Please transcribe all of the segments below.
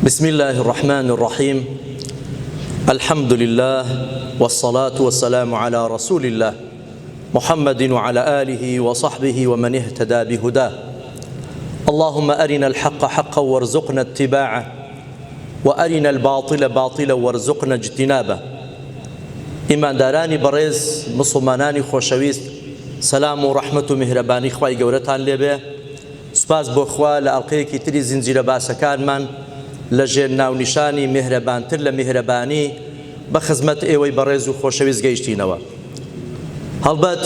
بسم الله الرحمن الرحيم الحمد لله والصلاة والسلام على رسول الله محمد وعلى آله وصحبه ومن اهتدى بهداه اللهم أرنا الحق حقا وارزقنا اتباعه وأرنا الباطل باطلا وارزقنا اجتنابه إمان داراني بريز مسلماناني خوشويست سلام ورحمة ومهرباني خواهي قورتان لبه سپاس بۆ خوا لە ئەڵقەیەکی تری زنجیرە باسەکانمان لە ژێر ناونیشانی میهرەبانتر لە میهرەبانی بە خزمەت ئێوەی بەڕێز و خۆشەویست گەیشتینەوە. هەڵبەت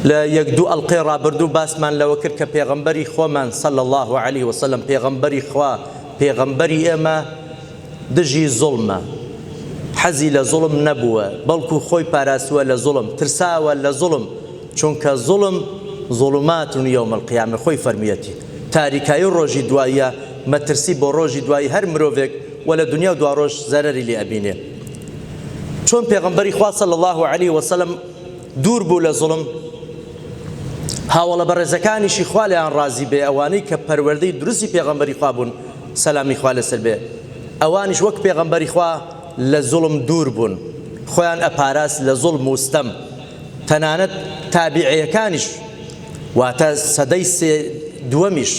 لە یەک دوو ئەڵقەی ڕابردوو باسمان لەوە کرد کە پێغەمبەری خۆمان صلی الله عليه وسلم پێغەمبەری خوا پێغەمبەری ئێمە دژی زوڵمە، حەزی لە زوڵم نەبووە، بەڵکو خۆی پاراستووە لە زوڵم، ترساوە لە زوڵم، چونکە زوڵم ظلمات يوم القيامة خوي فرميتي تاريكاي روجي دوايا ما ترسي بو روجي دواي هر مروفك ولا دنيا دوا روج زرري لي أبينه چون پیغمبري خوا صلى الله عليه وسلم دور بو لظلم هاولا برزكاني شي خوالي عن رازي بي اواني كپروردي درسي پیغمبري خوا بون سلامي خوالي سر بي اوانيش وك پیغمبري خوا لظلم دور بون خوان اپاراس لظلم مستم تنانت تابعي كانش واتە سەدەی دووەمیش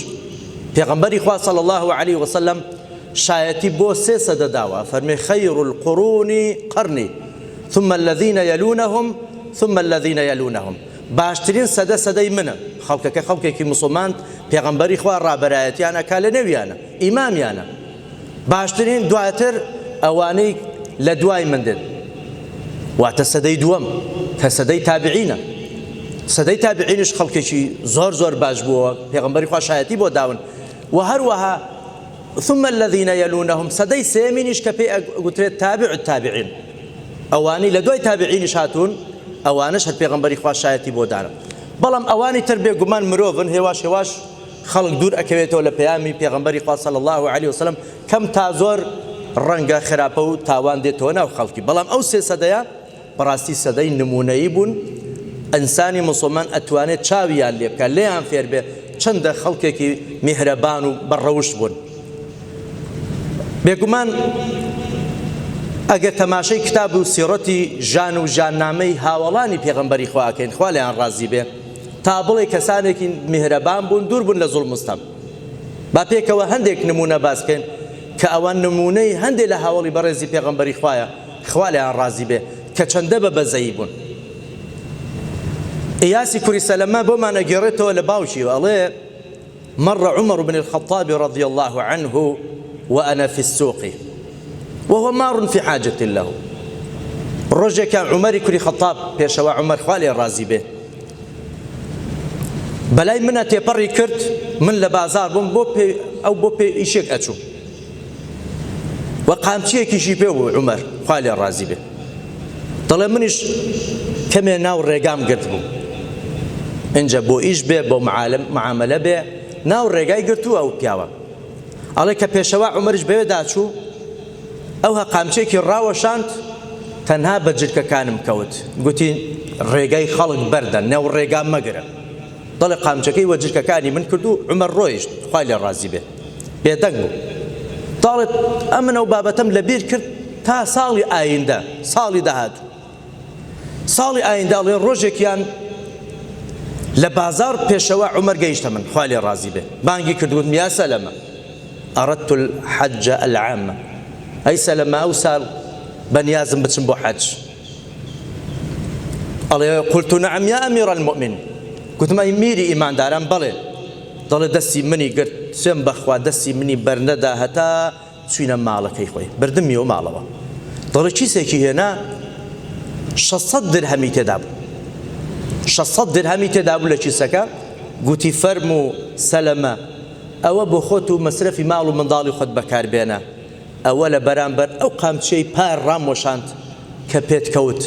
پێغەمبەری خوا صلی الله عليه وسلم شایەتی بۆ سێ سەدە داوە فەرمێ خەیر القڕونی قەرنی ثم الذين يلونهم ثم الذين يلونهم باشترین سەدە سەدەی منە خەڵکەکە خەڵکێکی مسلمان پێغەمبەری خوا ڕابەرایەتیان ئەکا لە نێویانە ئیمامیانە باشترین دواتر ئەوانەی لە دوای من دێن واتە سەدەی دووەم کە سەدەی تابعینە سەدەی تابعینش خەڵکێکی زۆر باش بووە پێغەمبەری خوا شایەتی بۆ داون و هەروەها ثم الذين يلونهم سەدەی سێمینیش کە پێی ئەگوترێت تابع التابعین ئەوانەی لە دوای تابعینیش هاتوون ئەوانش هەر پێغەمبەری خوا شایەتی بۆ داون بەڵام ئەوانی تر بێگومان مرۆڤن هێواش خەڵک دوور ئەکەوێتەوە لە پەیامی پێغەمبەری خوا صلی الله عليه وسلم کەم تا زۆر ڕەنگە خراپە و تاوان دێتەوە ناو خەڵکی بەڵام ئەو سێ سەدەیە بەڕاستی سەدەی نمونەیی بوون ئەنسانی مسلمان ئەتوانێت چاویان لێ بکات لێیان فێر بێ چەندە خەڵکێکی میهرەبان و بەڕەوشت بوون بێگومان ئەگەر تەماشای کتاب و سیرەتی ژان و ژاننامەی هاوڵانی پێغەمبەری خوا ئەکەین خوا لێیان ڕازی بێ تا بڵێ کەسانێکی میهرەبان بوون دوور بوون لە زوڵم مستەم با پێکەوە هەندێک نمونە باسکەین کە ئەوان نمونەی هەندێک لە هاوڵی بەڕێزی پێغەمبەری خوایە خوا لێیان ڕازی بێ کە چەندە بە بەزەیی بوون إياسي كوري سلمة بما نجرته لباوشي وقال مر عمر بن الخطاب رضي الله عنه وأنا في السوق وهو مار في حاجة له الرجل كان عمر كوري خطاب بيشوا عمر خوالي الرازي به بلاي منا تيبري كرت من لبازار بوبي أو بوبي إيشيك أتشو وقام شيء يشيبه عمر خوالي الرازي به طلب منش كم ناو الرقام قرتبو اینجا بۆ ئیش بێ بۆ معاملە بێ ناو ڕێگای گرتووە ئەو پیاوە ئەڵێ کە پێشەوا عومەرش بەوێ داچوو ئەو هەقامچێکی ڕاوەشاند تەنها بە جرکەکانم کەوت گوتی ڕێگای خەڵک بەردە نێو ڕێگا مەگرە دەڵێ قامچەکەی وە جرکەکانی من کردو عومەر ڕۆیشت خوای لێ ڕازی بێ بێدەنگ بوو دەڵێت ئەمن ئەو بابەتەم لەبیر کرد تا ساڵی ئایندە ساڵی داهاتوو ساڵی ئایندە ئەڵێ ڕۆژێکیان لە بازار پێشەوە عومەر گەیشتە من خوا لێ ڕازی بێ بانگی کردوتم یا سەلەمە ئەڕەدت الحەجە العامە ئەی سەلەمە ئەو ساڵ بەنیازم بچم بۆ حەج ئەڵێ قولت نەعەم یا ئەمیرە المؤمنین گوتم ئەی میری ئیمانداران بەڵێ دەڵێ دەستی منی گرت سوێن بەخوا دەستی منی بەرنەدا هەتا چوینە ماڵەکەی خۆی بردمیەوە ماڵەوە دەڵێ چیسێکی هێنا 600 درهەمی تێدا بوو 600 درهمی تێدا بوو لە چیسەکە گوتی فەرموو سەلەمە ئەوە بۆ خۆت و مەسرەفی ماڵ و منداڵی خۆت بەکاربێنە ئەوە لە بەرامبەر ئەو قامچەی پار ڕامۆشاند کە پێت کەوت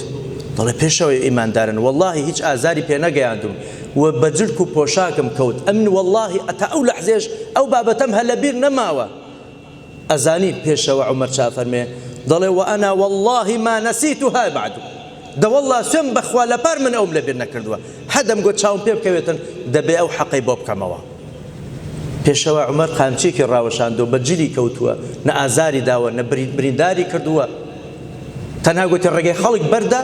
دەڵێ پێشەوەی ئیماندارن وەڵڵاهی هیچ ئازاری پێ نەگەیاندوم و بە جلک و پۆشاکم کەوت ئەمن وەڵڵاهی ئەتا ئەو لەحزێش ئەو بابەتەم هە لەبیر نەماوە ئەزانی پێشەوە عومەر چا فەرمێ دەڵێ وەئەنا وەڵڵاهی ما نەسیتها بعد دا والله سوێن بەخوا لەپار من ئەوم لەبیر نەکردووە هەدەم گوت چاوم پێ بکەوێتن دەبێ ئەو حەقەی بۆ بکەمەوە پێشەوە عومەر قامچێکی ڕاوەشاندەوە بە جلی کەوتووە، نە ئازاری داوە نە برینداری کردووە، تەنها گوتی ڕێگەی خەڵک بەردە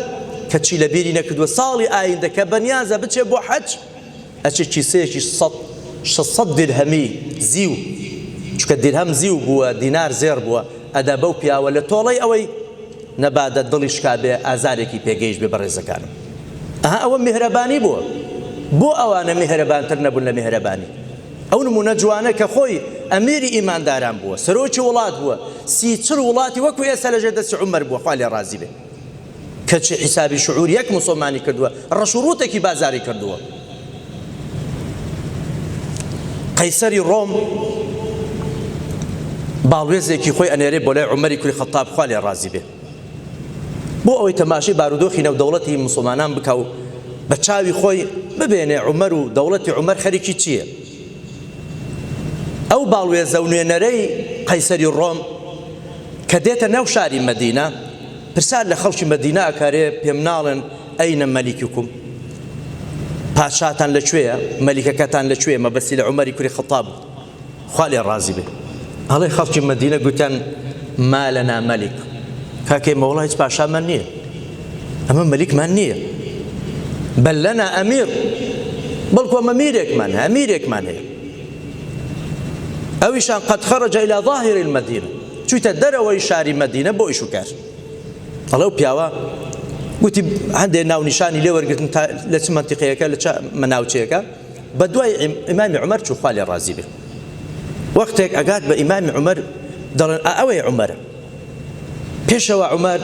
کە چی لە بیری نەکردووە. ساڵی ئایندە کە بەنیازە بچێ بۆ حەج ئەچێ کیسەیەکی 600 دیرهەمی زیو، چونکە دیرهەم زیو بووە، دینار زێر بووە، ئەدا بەو پیاوە لە تۆڵەی ئەوەی نەبادە دڵی شکابێ ئازارێکی پێگەیشت بێ بەڕێزەکانم. ئەوە میهرەبانی بووە. بۆ ئەوانە میهرەبانتر نەبوون لە میهرەبانی. ئەو نمونە جوانە کە خۆی ئەمیری ئیمانداران بووە، سەرۆکی وڵات بووە، 30 وڵاتی وەکو ئێستا لەژێر دەستی عومەر بووە، خوا لێ ڕازی بێ، کەچی حیسابی شعور یەک موسڵمانی کردووە، ڕەشوڕوتێکی بازاری کردووە. قەیسەری ڕۆم باڵوێزێکی خۆی ئەنێرێ بۆ لای عومەری کوڕی خەتاب، خوا لێ ڕازی بێ، بۆ ئەوەی تەماشای بارودۆخی نێودەوڵەتی موسڵمانان بکە و بە چاوی خۆی ببێنێ عومەر و دەوڵەتی عومەر خەریکی چییە. ئەو باڵوێزە و نوێنەرەی قەیسەری ڕۆم کە دێتە ناو شاری مەدینە، پرسیار لە خەڵکی مەدینە ئەکارێ، پێم ناڵێن ئەینە مەلیککم، پادشاتان لەکوێیە، مەلیکەکەتان لەکوێیە؟ مەبەستی لە عومەری کوڕی خەتاب بوو، خوا لێ ڕازی بێ. هەڵێ خەڵکی مەدینە گوتیان ما لەنا مەلیک، کاکەی مەوڵا هیچ پاشامان نییە، ئەمە مەلیکمان نییە، بەل لەنا ئەمیر، بەڵکو ئەمە میرێکمان هەیە، ئەمیرێکمان هەیە. ئەویشان قەد خەرەجە ئیلا ظاهری المەدینە، چوویتە دەرەوەی شاری مەدینە بۆ ئیش و کار. ئەڵێ ئەو پیاوە گوتی هەندێک ناونیشانی لێ وەرگرتن لە چ مەنتیقەیەکە لە چ مەناوچەیەکە، بە دوای ئیمامی عومەر چوو، خوا لێ ڕازی بێ. وەختێک ئەگات بە ئیمامی عومەر دەڵێن ئەوەی عومەرە. پێشەوە عومەر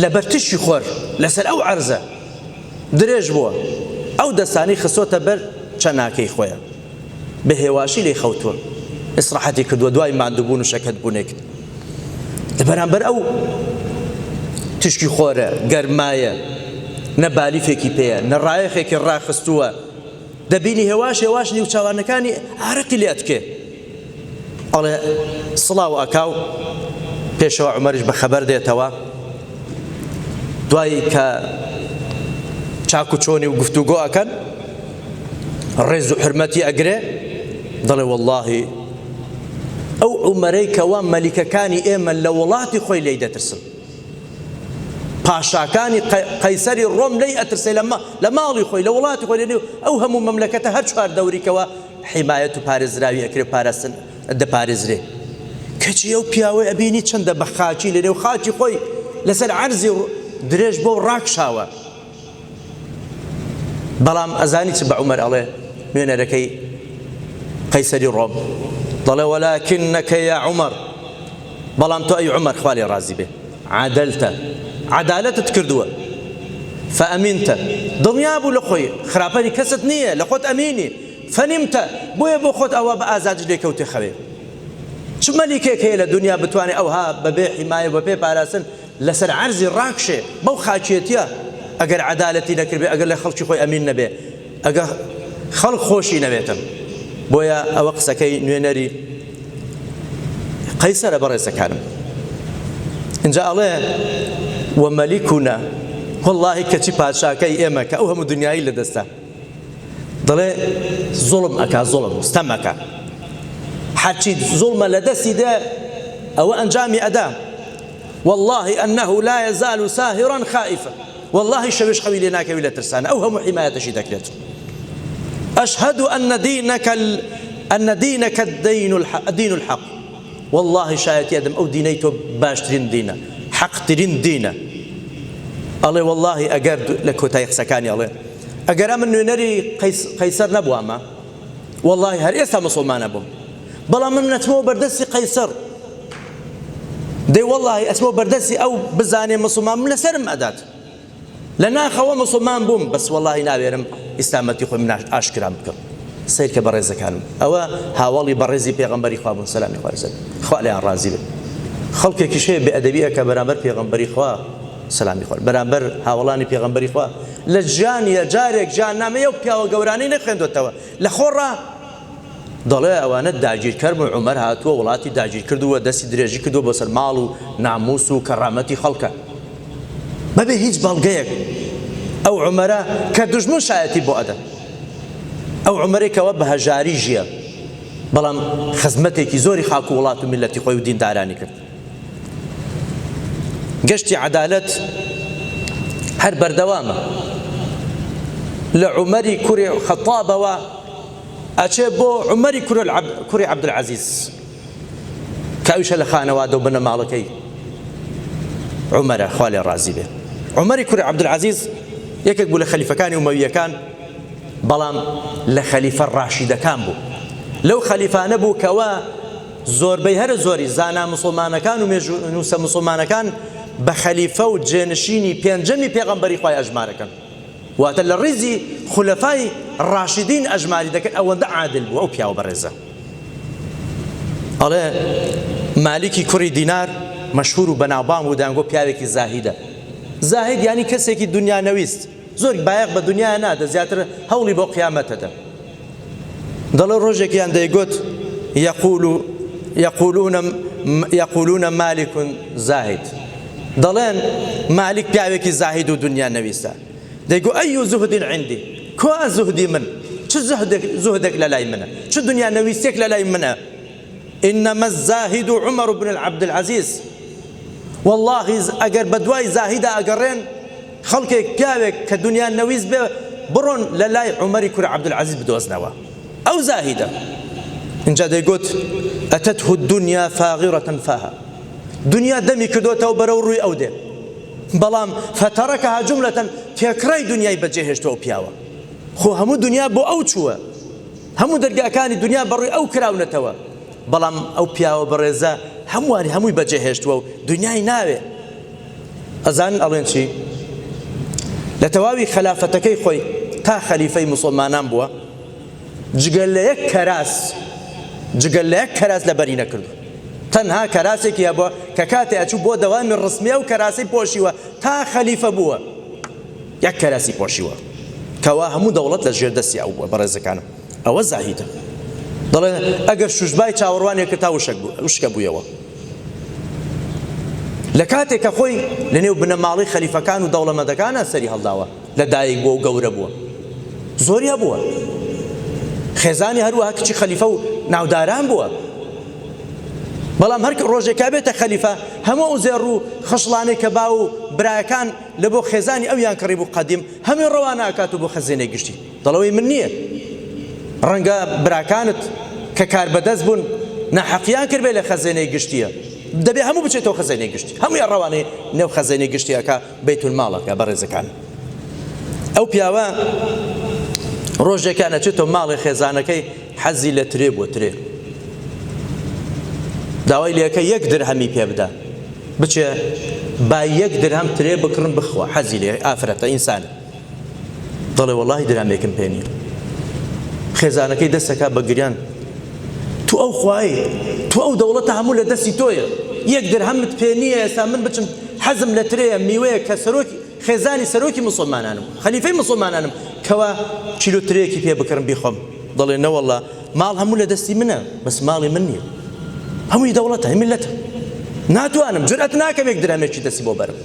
لە بەرتشی خۆر لەسەر ئەو عەرزە درێژ بووە، ئەو دەستانی خستۆتە بەر چەناکەی خۆیان، بە هێواشی لێی خەوتووە، ئیسراحەتی کردووە، دوای ماندووبوون و شەکەتبوونێک. لەبەرامبەر ئەو تشکی خۆرە، گەرمایە، نە بالیفێکی پێیە، نە ڕایەخێکی ڕاخستووە، دەبینی هێواش هێواش نیوچاوانەکانی عارەقی لێ ئەتکێ. ئەڵێ سڵاو ئەکاو. پێشەوە عومەریش بە خەبەر دێتەوە، دوای کە چاک و چۆنی و گفتوگۆ ئەکەن، ڕێز و حرمەتی ئەگرێ، دەڵێ وەڵڵاهی ئەو عومەرەی کەوا مەلیکەکانی ئێمە لە وڵاتی خۆی لێی دەترسن، پاشاکانی قەیسەری ڕۆم لێی ئەترسێ لە ماڵی خۆی لە وڵاتی خۆی لێنێ، ئەو هەموو مەملەکەتە هەر چوار دەوریکەوە حیمایەت و پارێزراوی ئەکرێ، پاراستن دەپارێزرێ. کەچی ئەو پیاوەی ئەبینی چەندە بە خاچی لێنێ و خاچی خۆی لەسەر عەرزی درێژ بۆ ڕاکشاوە. بەڵام ئەزانی چ بە عومەر ئەڵێ نوێنەرەکەی قەیسەری ڕۆم، دەڵێ وەلاکینەکە یا عومەر، بەڵام تۆ ئەی عومەر خوا لێ ڕازی بێ، عەدەلتە، عەدالەتت کردووە، فەئەمینتە، دڵنیا بوو لە خۆی خراپەری کەست نییە، لە خۆت ئەمینی، فەنیمتە، بۆیە بۆ خۆت ئەوە بە ئازادی لێکەوتێ خەوێ. چ مەلیکێک هەیە لە دنیا بتوانێت ئەوها بەبێ حیمایە بەبێ پاراستن لەسەر عەرزی ڕاکشێ بەو خاچێتیە؟ ئەگەر عەدالەتی نەکردبێ، ئەگەر لە خەڵکی خۆی ئەمین نەبێ، ئەگەر خەڵک خۆشی نەبێتن. بۆیە ئەوە قسەکەی نوێنەری قەیسەرە بەڕێزەکانم. اینجا ئەڵێ وەمەلیکونا، وەڵڵاهی کەچی پادشاکەی ئێمە کە ئەو هەموو دنیایی لەدەستە، دەڵێ زوڵم ئەکا، زوڵم ستەم ئەکا، هەرچی زوڵمە لە دەستی دێ ئەوە ئەنجامی ئەدا. والله أنه لا يزال ساهرا خائفا، والله شويش خوي لنا كويلة ترسانة أو هم حماية شي دكلت. أشهد أن دينك الدين الحق، والله شايت يدم أو دينيتو باشترين دينا، حق ترين دينا. الله والله أجر لك تايق سكاني الله أجر من نري قيصر نبوة ما والله هر إسا مسلمان أبو بلا من نتمو بردسي قيصر دي والله اسمه بردسي أو بزاني مسلمان من لسرم أدات لنا خوا مسلمان بوم، بس والله نابيرم إسلامتي خو من أشكرام بكم سير كبرز كانوا أو هاولي برزي بيغمبري خواب سلام عليه خوا لي الرازي خلق كشيء بأدبية كبرامبر بيغمبري خوا سلام عليه برامبر هاولاني بيغمبري خوا لجان يا جارك جان نامي وبيا وجوراني نخندو توا لخورة ضلع أوانت داجير كرم عمر هاتوا ولاتي داجير كردوا دسي دريجي كردوا بس المال وناموس وكرامتي خلقه ما به هیچ بەڵگەیەک ئەو عومەرە کە دوژمن شایەتی بۆ ئەدەن ئەو عومەرێکەوە بە هەژاری ژیە، بەڵام خزمەتێکی زۆری خاک و وڵات و میلەتی خۆی و دیندارانی کرد. گەشتی عەدالەت هەر بەردەوامە، لە عومەری کوڕی خەتابەوە ئەچێ بۆ عومەری کوڕی عەبدولعەزیز کە ئەویشە لە خانەوادە و بنە ماڵەکەی عومەرە، خوا لێ ڕازی بێ. عومەری کوڕی عەبدولعەزیز یەکێک بوو لە خەلیفەکانی ئومەویەکان، بەڵام لە خەلیفە ڕاشیدەکان بوو. لەو خەلیفانە بوو کەوە زۆربەی هەرە زۆری زانا موسڵمانەکان و نووسە موسڵمانەکان بە خەلیفە و جێنشینی پێنجەمی پێغەمبەری خوای ئەژمارەکەن، واتە لە ڕیزی خولەفای ڕاشیدین ئەژماری دەکەن. ئەوەندە عادل بوو ئەو پیاوە بەڕێزە. ئەڵێ مالیکی کوڕی دینار مەشهور و بەناوبانگ و دەیانگۆ پیاوێکی زاهیدە. زاهید یعنی کەسێکی دنیا نەویست، زۆر بایەق بە دنیا نادە، زیاتر هەوڵی بۆ قیامەتەدە. دەڵێ ڕۆژێکیان دەیگوت یەقولونە مالکون زاهید، دەڵێن مالک پیاوێکی زاهید و دنیا نەویستە. دەیگو ئەی زوهدین عندی، کۆ زوهدی من، چ زوهدێک لە لای منە، چ دنیا نەویستێک لە لای منە. إنما الزاهد عمر بن عبدالعزيز، والله ئەگەر بە دوای زاهیدا ئەگەڕێن خەڵکێک پیاوێک کە دنیا نەویست بێ بڕۆن لە لای عومەری کوڕی عەبدولعەزیز بدۆزنەوە. ئەو زاهیدە. اینجا دەیگوت ئەتەته الدنيا فاغرة فاها، دنیا دەمی کردوتەوە بەرەو ڕووی ئەو دێ، بەڵام فتەرەکەها جوملەتەن تێکڕای دنیای بەجێهێشتەوە پیاوە. خۆ هەموو دنیا بۆ ئەو چووە، هەموو دەرگاکانی دنیا بەڕووی ئەو کراونەتەوە، بەڵام ئەو پیاوە بەڕێزە هەمووی بەجێهێشتووە و دنیای ناوێ. ئەزان ئەڵێن چی؟ لە تەواوی خەلافەتەکەی خۆی تا خەلیفەی موسڵمانان بووە، جگەل لە یەک کەراس لەبەری نەکردو. تەنها کەراسێکی هەبووە کە کاتێ ئەچوو بۆ دەوامی ڕسمیە و کەراسی پۆشیوە تا خەلیفە بووە، یەک کەراسی پۆشیوە کەوا هەموو دەوڵەت لە ژێر دەستی ئەو بووە. بەڕێزەکانم ئەوە زاهیدە. دەڵێ ئەگەر شوشبای چاوەڕوانێک تا وشکە بوویەوە. لە کاتێک کە خۆی لە نێو بنەماڵی خەلیفەکان و دەوڵەمەندەکانە سەری هەڵداوە، لە دایک بووە و گەورە بووە، زۆری هەبووە، خێزانی هەروەها کچی خەلیفە و ناوداران بووە. بەڵام هەر ڕۆژێکا بێتە خەلیفە هەموو ئەو زێڕ و خەشڵانەی کە با و برایەکان لە بۆ خێزانی ئەویان کڕی بوو قەدیم هەمووی ڕەوانە ئاکات و بۆ خەزینەی گشتی. دەڵەوەی من نییە، ڕەنگە براکانت کە کار بەدەست بوون ناحەقیان کردبێ لە خەزینەی گشتیە، دەبێ هەموو بچێتەوە خەزینەی گشتی، هەمووی ڕەوانەی نێو خەزینەی گشتیەکە بەیتولماڵەکە. بەڕێزەکان ئەو پیاوە ڕۆژێکان ئەچێتەوە ماڵی خێزانەکەی، حەزی لە ترێ بووە، ترێ داوای لێەکە 1 درهەمی پێ بدە، بچێ با 1 درهم ترێ بکڕن بخوا، حەزی لێ ئافرەتە ئینسانە. دەڵێ وەڵاهی درهمێکم پێ نییە. خێزانەکەی دەستەکە بە گریان، تو ئەو خوایی، تو ئەو دەوڵەتە هەموو لە دەستی تۆیە، 1 درهمت پێ نییە، ئێستا من بچم حەزم لە ترەیە، میوەیە کە خێزانی سەرۆکی موسڵمانانم، خەلیفەی موسڵمانانم کەوا کیلۆ ترەیەکی پێ بکڕم بیخۆم. دەڵێ نەوەڵڵا ماڵ هەموو لە دەستی منە، بەس ماڵی من نییە، هەمووی دەوڵەتە، میلەتە، ناتوانم، جورئەت ناکەم 1 درهمێکی دەستی بۆ بەرم.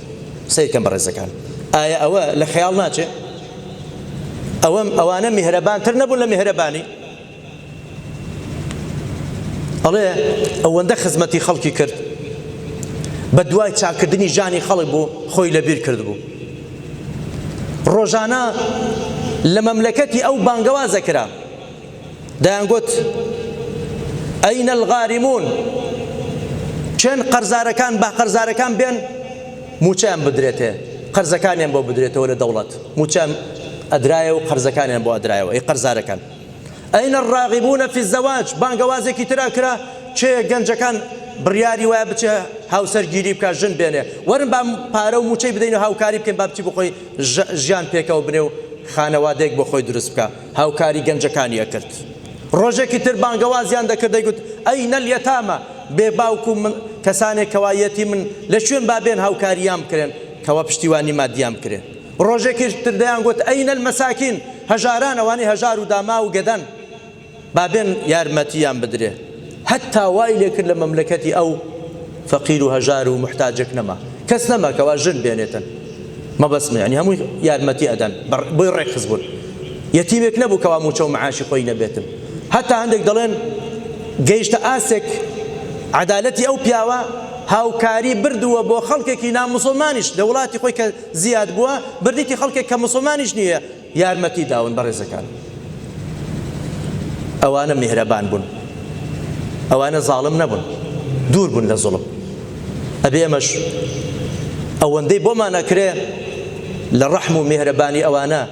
سیرکەم بەڕێزەکان، ئایا ئەوە لە خەیاڵ ناچێت؟ ئەوانە میهرەبانتر نەبوون لە میهرەبانی؟ ئەڵێ ئەوەندە خزمەتی خەڵکی کرد، بە دوای چاکردنی ژانی خەڵک بوو خۆی لەبیر کرد بوو. ڕۆژانە لە مەملەکەتی ئەو بانگەوازە کرا، دەیانگوت ئەینە الغارمون، چێن قەرزارەکان با قەرزارەکان بێن موچەیان بدرێتێ، قەرزەکانیان بۆ بدرێتەوە لە دەوڵەت، موچەیان ئەدرایە و قەرزەکانیان بۆ ئەدرایەوە، ئەی قەرزارەکان. ئەینە الراغبون فی الزەواج، بانگەوازێکی ترا کرا، چێ گەنجەکان بڕیاری وایە بچێ هاوسەرگیری بکە، ژن بێنێ، وەرن با پارە و موچەی بدەین و هاوکاری بکەین، با بچی بخۆی ژیان پێکەوە بنێ و خانەوادەیەک بۆ خۆی دروست بکە. هاوکاری گەنجەکانیە کرد. ڕۆژێکی تر بانگەوازیان دەکرد، دەیگوت ئەینە اليەتامە، بێ باوکو من کەسانێک کەوایەتی من لە شوێن بابێن هاوکاریان بکرێن، کەوا پشتیوانی مادیان بکرێن. ڕۆژێکی تر دەیانگوت ئەینە المەساکین، هەژاران، ئەوانەی هەژار و داما و گەدەن، بابێن یارمەتیان بدرێ. هەتا وای لێ کرد لە مەملەکەتی ئەو فەقیر و هەژار و محتاجێک نەما، کەس نەما کەوا ژن بێنێتن، مەبەسمە، یعنی هەمووی یارمەتی ئەدەن بۆی ڕێکخست بوون. یەتیمێک نەبوو کەوا موچە و معاشی خۆی نەبێتم. هەتا هەندێک دەڵێن گەیشتە ئاسێک عەدالەتی ئەو پیاوە هاوکاری بردووە بۆ خەڵکێکی ناموسڵمانیش لە وڵاتی خۆی کە زیاد بووە، بردیتی خەڵکێک کە موسڵمانیش نییە یارمەتی داون. بەڕێزەکان، ئەوانە میهرەبان بوون، ئەوانە زاڵم نەبوون، دوور بوون لە زوڵم. ئەبێ ئەمەش ئەوەندەی بۆمان ئەکرێ لە ڕەحم و میهرەبانی ئەوانە،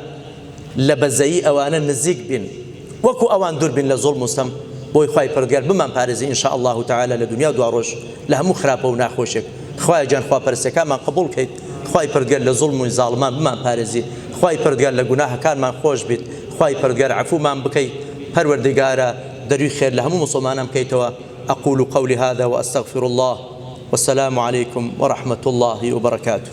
لە بەزەیی ئەوانە نزیک بین، وەکو ئەوان دوور بین لە زوڵم و ستەم، بۆی خوای پەروەردگار بمان پارێزی ئینشاء الله تعالی لە دنیا دوا ڕۆژ لە هەموو خراپە و ناخۆشێک. خوای جان خواپەرستەکانمان قبوڵ کەیت، خوای پەروەردگار لە زوڵم و زاڵمان بمان پارێزی، خوای پەروەردگار لە گوناهەکانمان خۆش بیت، خوای پەروەردگار عەفومان بکەیت. پەروەردگارە دەروی خێر لە هەموو مسلمانان بکەیتەوە. أقول قولي هذا وأستغفر الله والسلام عليكم ورحمة الله وبركاته.